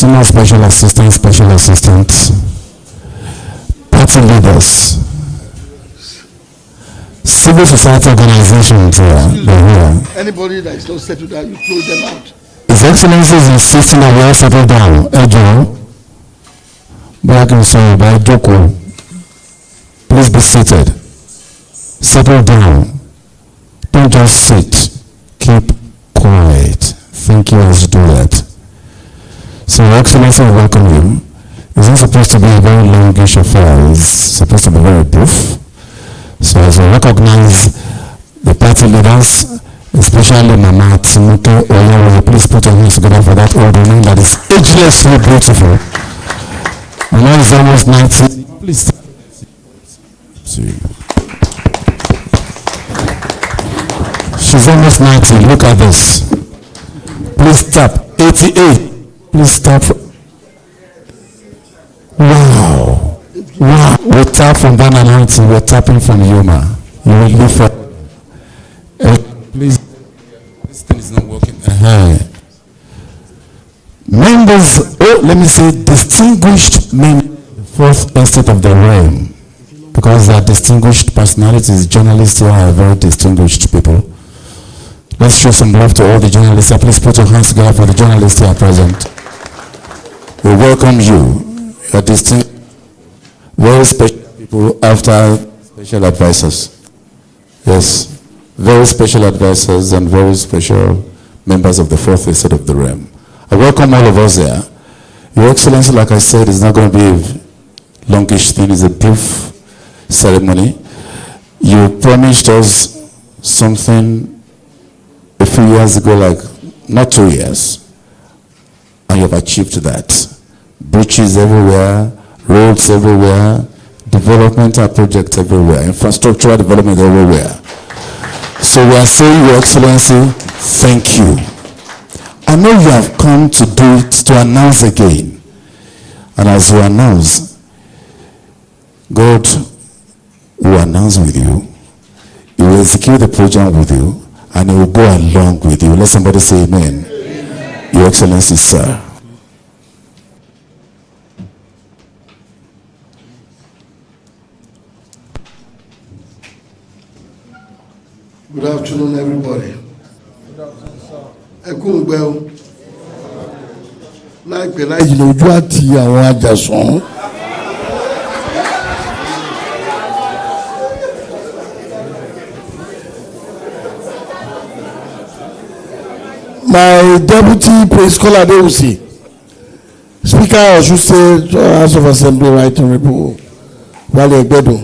senior special assistants, party leaders, civil society organizations. Anybody that is not settled down, you throw them out. His Excellency is insisting that we all settle down. Please be seated. Settle down. Don't just sit. Keep quiet. Thank you as you do that. So, Your Excellency, we welcome you. It's not supposed to be a very longish affair. It's supposed to be very brief. So, as we recognize the party leaders, especially Mama Tinuke Oyewe, please put your hands together for that old woman that is agelessly beautiful. Mama is almost 90. Please. She's almost 90. Look at this. Please tap. 88. Please tap. Wow. Wow. We tap from Ghana 90. We're tapping from Yuma. You will live for. Please. This thing is not working. Members, let me say distinguished members of the fourth estate of the realm. Because they are distinguished personalities. Journalists here are very distinguished people. Let's show some love to all the journalists. Please put your hands together for the journalists here present. We welcome you. You are distinct, very special people after special advisors. Yes, very special advisors and very special members of the fourth estate of the realm. I welcome all of us here. Your Excellency, like I said, is not going to be a longish thing. It's a brief ceremony. You promised us something a few years ago, like not 2 years, and you have achieved that. Bridges everywhere, roads everywhere, developmental projects everywhere, infrastructural development everywhere. So we are saying, Your Excellency, thank you. I know you have come to do it, to announce again. And as you announce, God will announce with you. He will execute the project with you. And he will go along with you. Let somebody say amen. Amen. Your Excellency, sir. Good afternoon, everybody. Good afternoon, sir. My deputy praise scholar Adeleke, Speaker of Osun State House of Assembly, Right Honorable Wale Egbedo,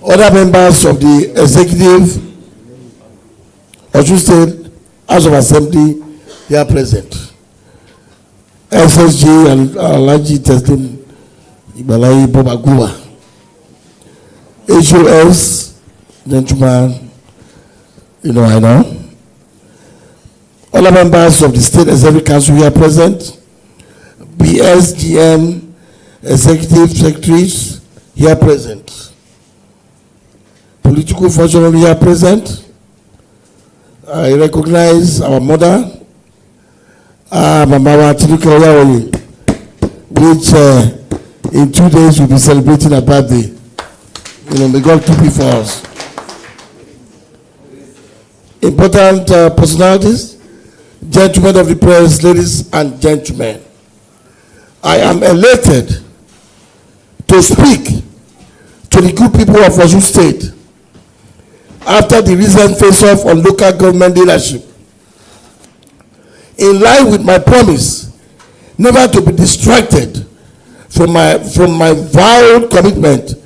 other members of the executive Osun State House of Assembly, they are present. SSG and Alhaji Teslim Igbalayi Bobaguwa, HOS, gentlemen, I know. Other members of the State Executive Council here present, BSGM Executive Secretaries here present, political functionaries here present. I recognize our mother, Mama Tinuke, which in 2 days will be celebrating her birthday. May God keep it for us. Important personalities, gentlemen of the press, ladies and gentlemen, I am elated to speak to the good people of Osun State after the recent face-off on local government leadership. In line with my promise never to be distracted from my vowed commitment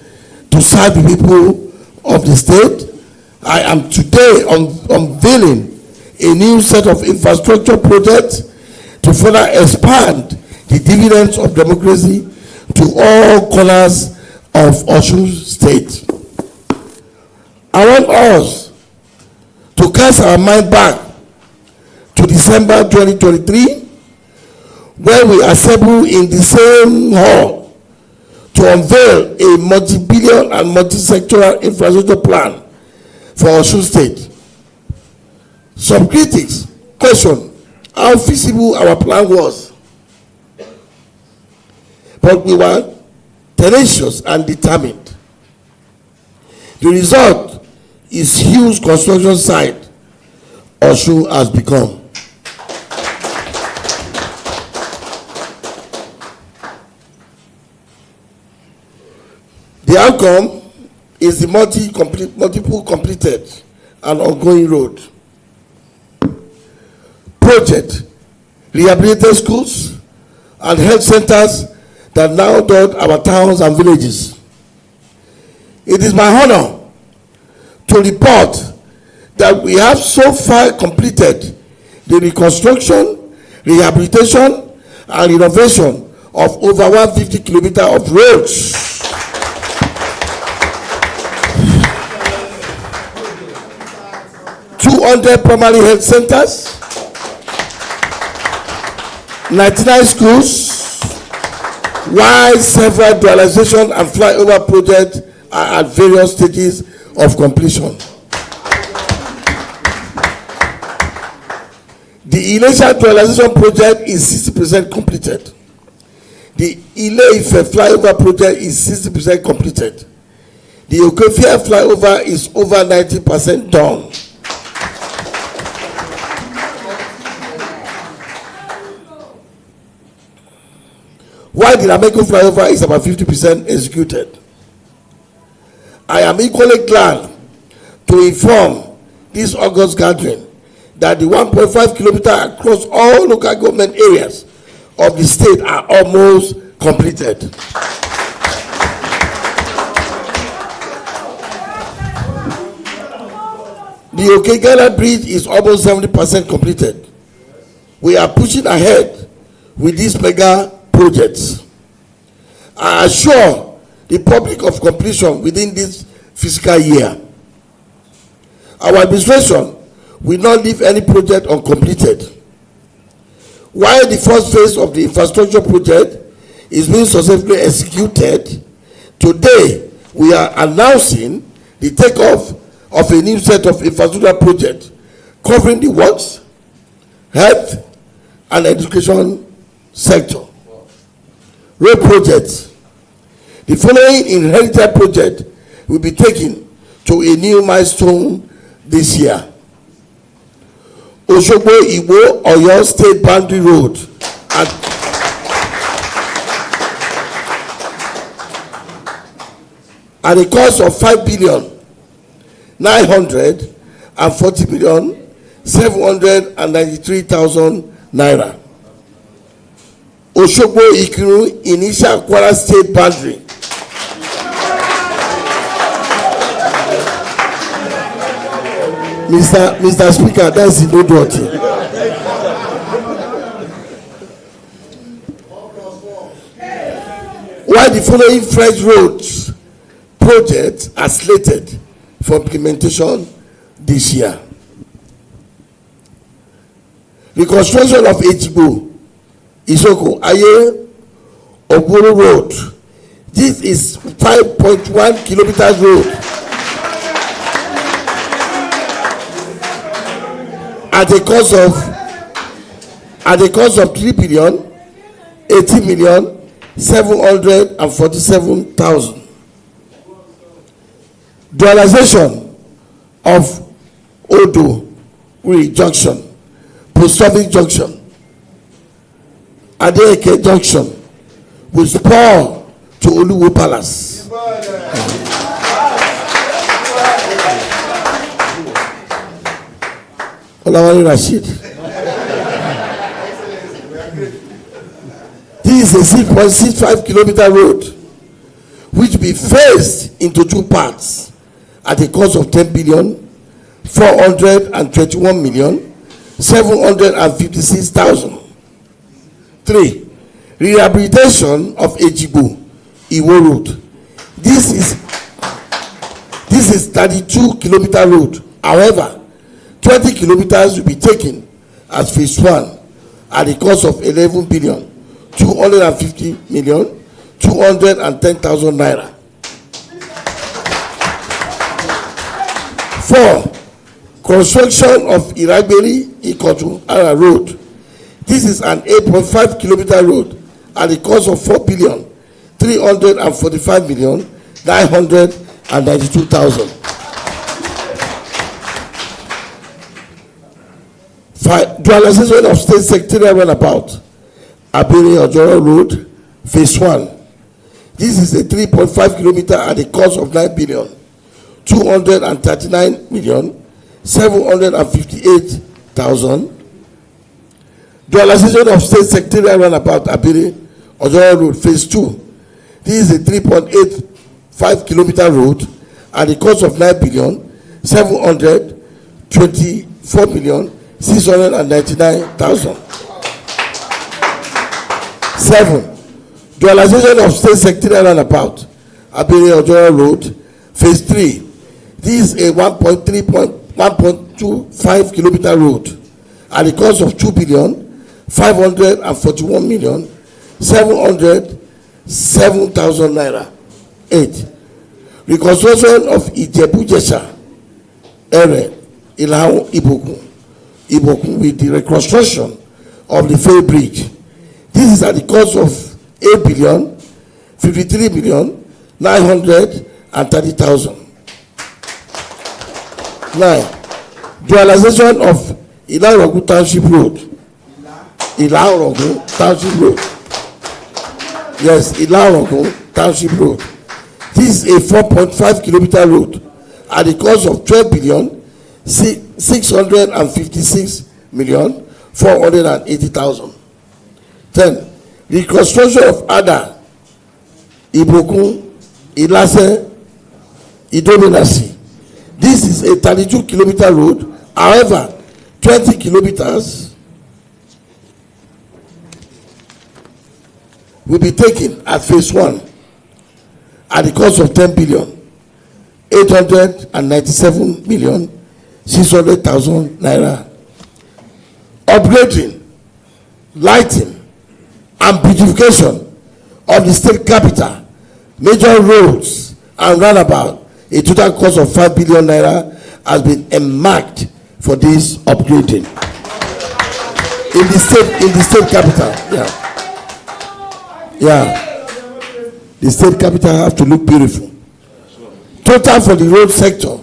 to serve the people of the state, I am today unveiling a new set of infrastructure projects to further expand the dividends of democracy to all corners of Osun State. I want us to cast our mind back to December 2023, where we assembled in the same hall to unveil a multi-billion and multi-sectoral infrastructure plan for Osun State. Some critics question how feasible our plan was. but we were tenacious and determined. The result is huge construction site Osun has become. The outcome is the multiple completed and ongoing road project, rehabilitated schools and health centers that now dot our towns and villages. It is my honor to report that we have so far completed the reconstruction, rehabilitation and renovation of over 150 kilometers of roads, 200 primary health centers, 99 schools, while several dualization and flyover projects are at various stages of completion. The initial dualization project is 60% completed. The Ile-Ife flyover project is 60% completed. The Okefia flyover is over 90% done. While the Lameko flyover is about 50% executed. I am equally glad to inform this August gathering that the 1.5 kilometers across all local government areas of the state are almost completed. The Okegala bridge is almost 70% completed. We are pushing ahead with these mega projects. I assure the public of completion within this fiscal year. Our administration will not leave any project uncompleted. While the first phase of the infrastructure project is being successfully executed, today we are announcing the takeoff of a new set of infrastructure projects covering the works, health, and education sector. Road projects. The following inherited project will be taken to a new milestone this year. Osogbo Igbo Oyo State Boundary Road at a cost of 5,940,793,000 naira. Osogbo Ikiru Initial Kwara State Boundary Mr. Speaker, that's the noteworthy. While the following fresh roads projects are slated for implementation this year. Reconstruction of Ejigbo, Isoko, Aye, Ogboro Road. This is 5.1 kilometers road. At a cost of 3,080,747,000. Dualization of Odo Junction, Post Office Junction, Adeleke Junction will spur to Oluwo Palace. Olawale Rashid. This is a 6.65 kilometer road which will be phased into two parts at a cost of 10,421,756,000. 3. Rehabilitation of Ejigbo Iwo Road. This is 32 kilometer road. However, 20 kilometers will be taken as phase 1 at the cost of 11,250,210,000 naira. 4. Construction of Iragberi Ikotu Ara Road. This is an 8.5 kilometer road at the cost of 4,000,000,000 345,992,000. Dualization of State Secretarial Runabout, Abiri Ojoro Road, Phase 1. This is a 3.5 kilometer at a cost of 9,239,758,000. Dualization of State Secretarial Runabout, Abiri Ojoro Road, Phase 2. This is a 3.85 kilometer road at the cost of 9,724,699,000. 7. Dualization of State Secretarial Runabout, Abiri Ojoro Road, Phase 3. This is a 1.25 kilometer road at the cost of 2,541,707,000 naira. 8. Reconstruction of Ijebu-Jesha area, Ilahu Ibokun with the reconstruction of the Fair Bridge. This is at the cost of 8,053,930,000. 9. Dualization of Ilarogu Township Road. Ilarogu Township Road. Yes, Ilarogu Township Road. This is a 4.5 kilometer road at the cost of 12,656,480,000. 10. Reconstruction of Ada, Ibokun, Ilase, Idominasi. This is a 32 kilometer road. However, 20 kilometers will be taken at Phase 1 at the cost of 10,897,600,000 naira. Upgrading, lighting, and beautification of the state capital, major roads and roundabout, a total cost of 5 billion naira has been earmarked for this upgrading in the state capital. The state capital have to look beautiful. Total for the road sector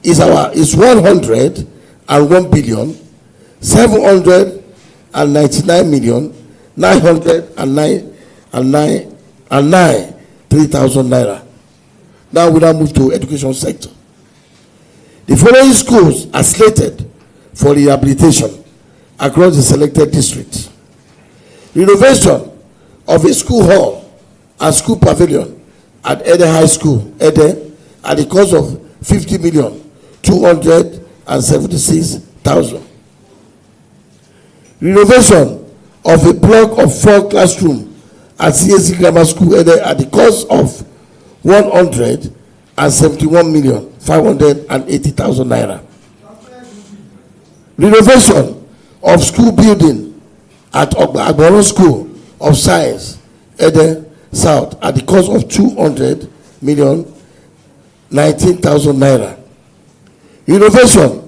is 100,199,909,3,000 naira. Now we now move to education sector. The following schools are slated for rehabilitation across the selected districts. Renovation of a school hall and school pavilion at Ede High School, Ede, at the cost of 50,276,000. Renovation of a block of 4 classrooms at CAC Grammar School, Ede, at the cost of 171,580,000 naira. Renovation of school building at Agboro School of Science, Ede South, at the cost of 200,019,000 naira. Renovation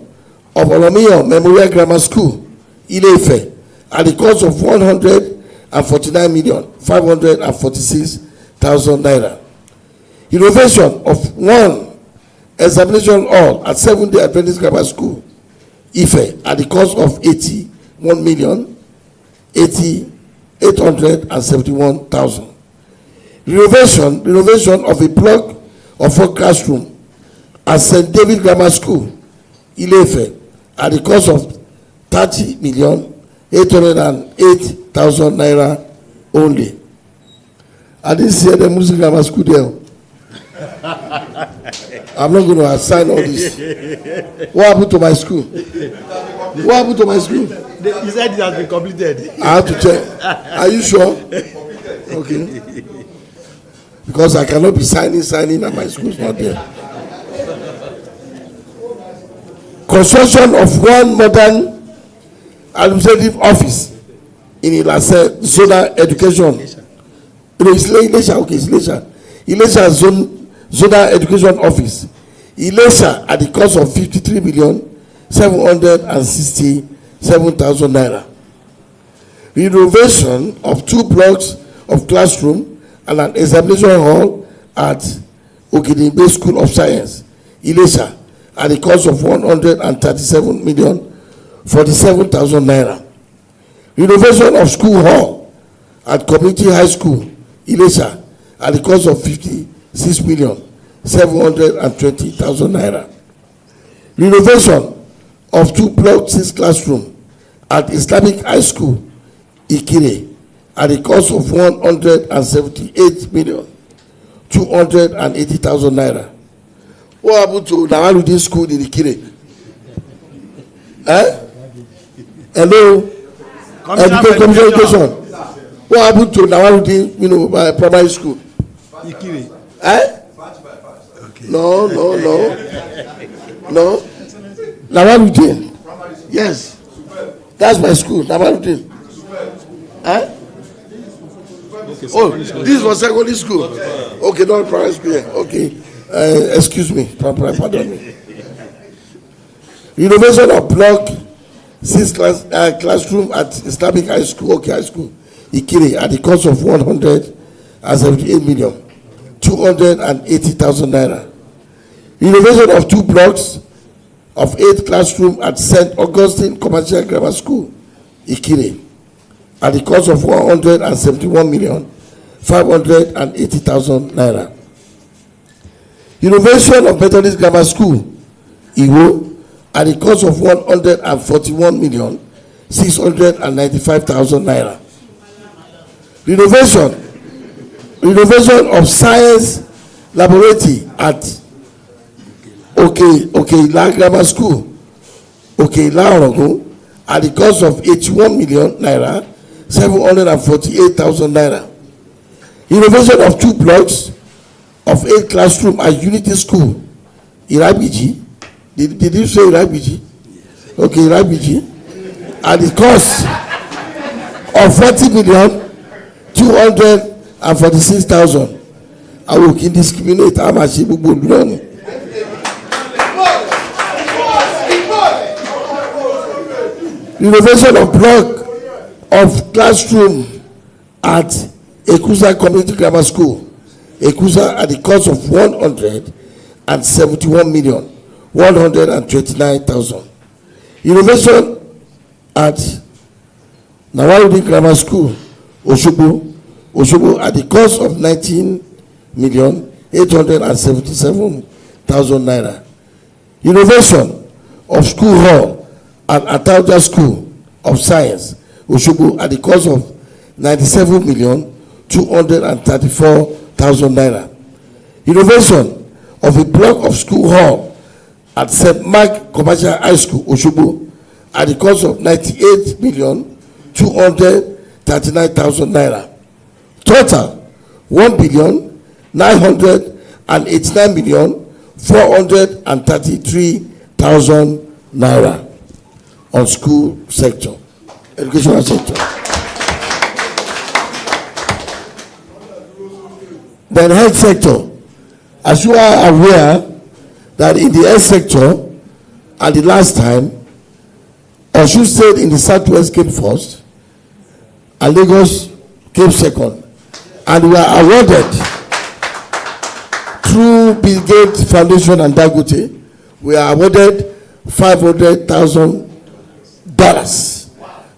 of Olomiyo Memorial Grammar School, Ile-Ife, at the cost of 149,546,000 naira. Renovation of 1 examination hall at 7th-day Adventist Grammar School, Ife, at the cost of 81,871,000. Renovation of a block of 4 classrooms at St. David Grammar School, Ile-Ife, at the cost of 30,808,000 naira only. I didn't see the Muslim Grammar School there. I'm not going to assign all this. What happened to my school? What happened to my school? He said it has been completed. I have to check. Are you sure? Okay. Because I cannot be signing, and my school is not there. Construction of 1 modern administrative office in Ilase Zonal Education. It's Ilesha, okay, it's Ilesha. Ilesha Zonal Education Office. Ilesha at the cost of 53,767,000 naira. Renovation of 2 blocks of classroom and an examination hall at Ogidingbe School of Science, Ilesha, at the cost of 137,047,000 naira. Renovation of school hall at Community High School, Ilesha, at the cost of 56,720,000 naira. Renovation of 2 block 6 classroom at Islamic High School, Ikire, at the cost of 178,280,000 naira. What happened to Nawarudin School in Ikire? Hello? Education. What happened to Nawarudin, primary school? Ikire. Okay. No. Nawarudin. Yes. That's my school, Nawarudin. Oh, this was secondary school. Okay, not primary school. Okay. Excuse me. Pardon me. Renovation of block 6 classroom at Islamic High School, High School, Ikire, at the cost of 178,280,000 naira. Renovation of 2 blocks of 8 classroom at St. Augustine Commercial Grammar School, Ikire, at the cost of 171,580,000 naira. Renovation of Methodist Grammar School, Iwo, at the cost of 141,695,000 naira. Renovation of Science Laboratory at Okeila Grammar School, Okeila Orogun, at the cost of 81 million naira, 748,000 naira. Renovation of 2 blocks of 8 classroom at Unity School, Irabiji. Did you say Irabiji? Okay, Irabiji. At the cost of 40,246,000. I will discriminate how much people will learn. Renovation of block of classroom at Ekusa Community Grammar School, Ekusa, at the cost of 171,129,000. Renovation at Nawarudi Grammar School, Osogbo, at the cost of 19,877,000 naira. Renovation of school hall at Atauja School of Science, Osogbo, at the cost of 97,234,000 naira. Renovation of a block of school hall at St. Mark Commercial High School, Osogbo, at the cost of 98,239,000 naira. Total 1,989,433,000 naira on school sector, educational sector. Then health sector, as you are aware that in the health sector, at the last time, Osun State in the Southwest came first, and Lagos came second, and we are awarded through Bill Gates Foundation and Dangote. We are awarded $500,000,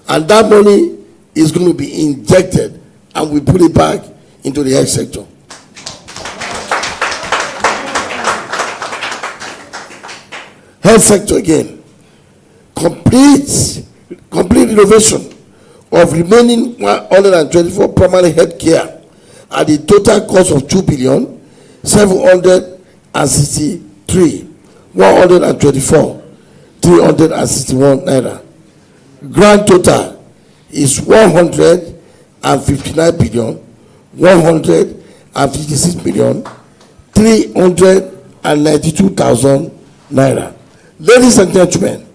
and that money is going to be injected, and we put it back into the health sector. Health sector again, complete renovation of remaining 124 primary health care at the total cost of 2,763,124,361 naira. Grand total is 159,156,392,000 naira. Ladies and gentlemen,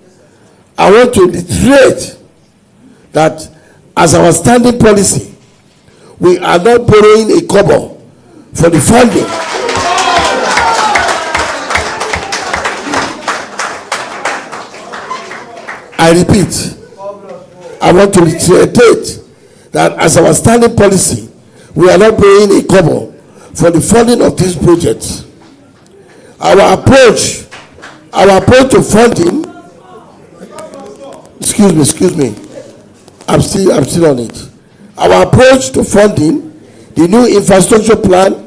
I want to reiterate that as our standing policy, we are not borrowing a kobo for the funding. I repeat, I want to reiterate that as our standing policy, we are not paying a kobo for the funding of these projects. Our approach to funding, excuse me, I'm still on it. Our approach to funding the new infrastructure plan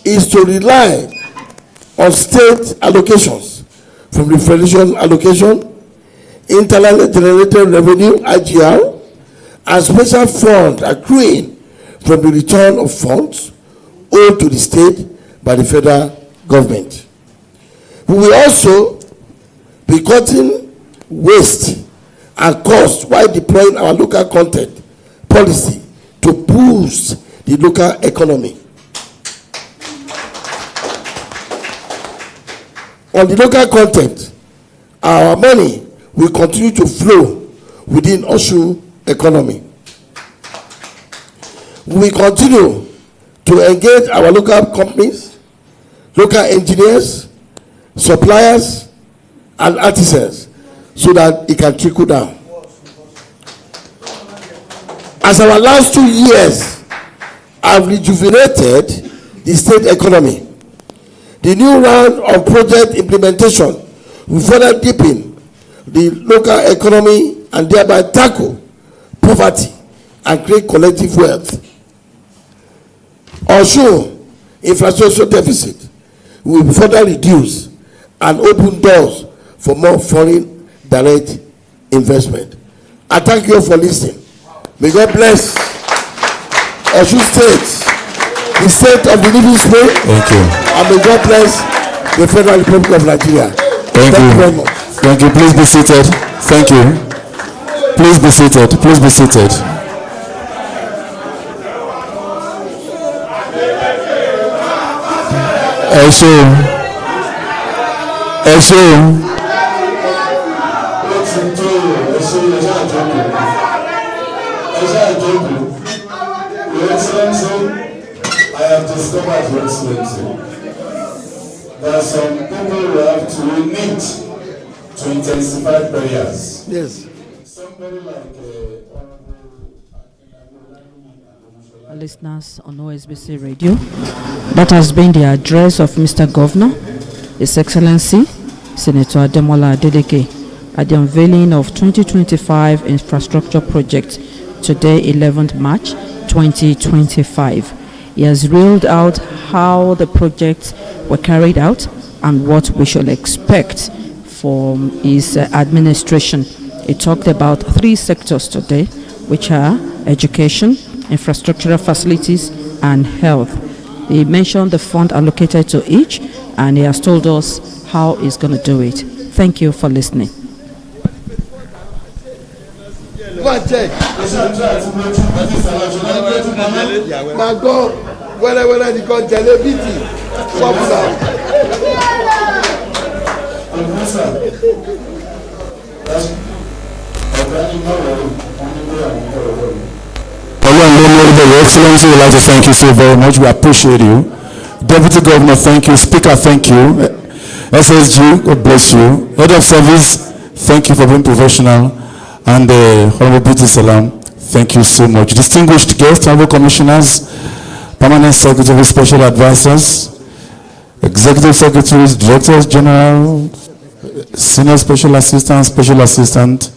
is to rely on state allocations from the federation allocation, internally generated revenue (IGR), and special fund accruing from the return of funds owed to the state by the federal government. We will also be cutting waste and cost while deploying our local content policy to boost the local economy. On the local content, our money will continue to flow within Osun economy. We will continue to engage our local companies, local engineers, suppliers, and artisans so that it can trickle down. As our last 2 years have rejuvenated the state economy, the new round of project implementation will further deepen the local economy and thereby tackle poverty and create collective wealth. Also, infrastructure deficit will be further reduced and open doors for more foreign direct investment. I thank you for listening. May God bless Osun State, the state of the living spirit. Thank you. And may God bless the Federal Republic of Nigeria. Thank you very much. Thank you. Please be seated. Thank you. Please be seated. Please be seated. I have discovered, Your Excellency, there are some people who have to meet to intensify prayers. Yes. Somebody like listeners on OSBC Radio, that has been the address of Mr. Governor, His Excellency Senator Ademola Adeleke, at the unveiling of 2025 infrastructure project today, 11th March 2025. He has reeled out how the projects were carried out and what we should expect from his administration. He talked about 3 sectors today, which are education, infrastructural facilities, and health. He mentioned the fund allocated to each, and he has told us how he's going to do it. Thank you for listening. Go and check. My God, whether they call jalebiti, Your Excellency, we'd like to thank you so very much. We appreciate you. Deputy Governor, thank you. Speaker, thank you. SSG, God bless you. Head of Service, thank you for being professional. And Honorable Beauty Salam, thank you so much. Distinguished guests, Honorable Commissioners, Permanent Secretary, Special Advisors, Executive Secretaries, Directors General, Senior Special Assistant,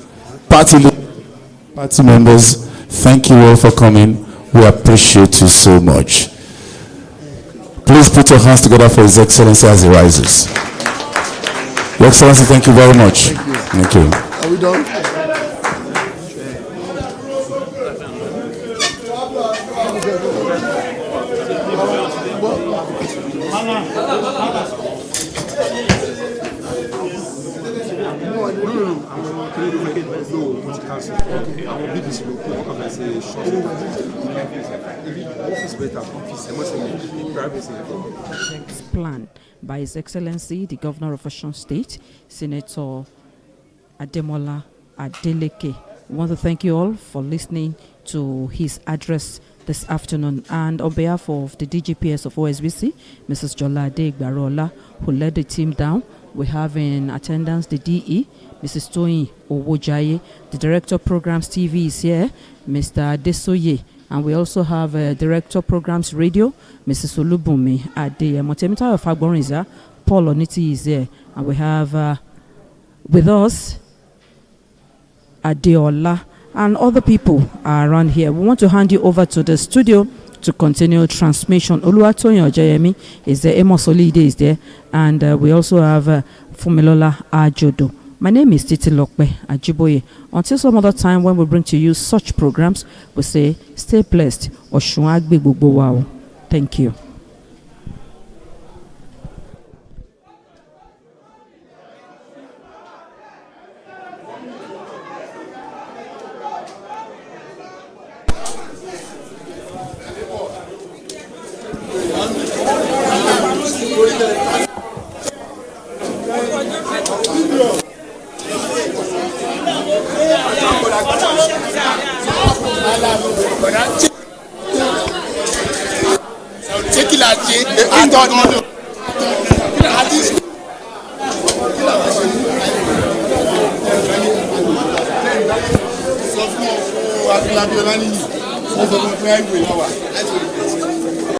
party members, thank you all for coming. We appreciate you so much. Please put your hands together for His Excellency as he rises. Your Excellency, thank you very much. Thank you. Are we done? Plan by His Excellency the Governor of Osun State, Senator Ademola Adeleke. We want to thank you all for listening to his address this afternoon, and on behalf of the DGPS of OSBC, Mrs. Jolade Igbarola, who led the team down, we have in attendance the DE, Mrs. Toyin Owojaye, the Director of Programs TV is here, Mr. Desoye And we also have Director Programs Radio, Mrs. Olubunmi Adeyemo. Temitayo Fagbonrinza, Paul Oniti is there. And we have with us Adeola and other people are around here. We want to hand you over to the studio to continue transmission. Oluwatoyin Ojayemi is there, Amos Olide is there, and we also have Fumilola Ajodo. My name is Titi Lokpe Ajiboye. Until some other time when we bring to you such programs, we say stay blessed. Osun agbe gbogbo wa o. Thank you. Sọ fún ọkọ Abíọ́lá ní ìyí, wọ́n sọ fún ọkọ ẹgbẹ̀rún náà wà.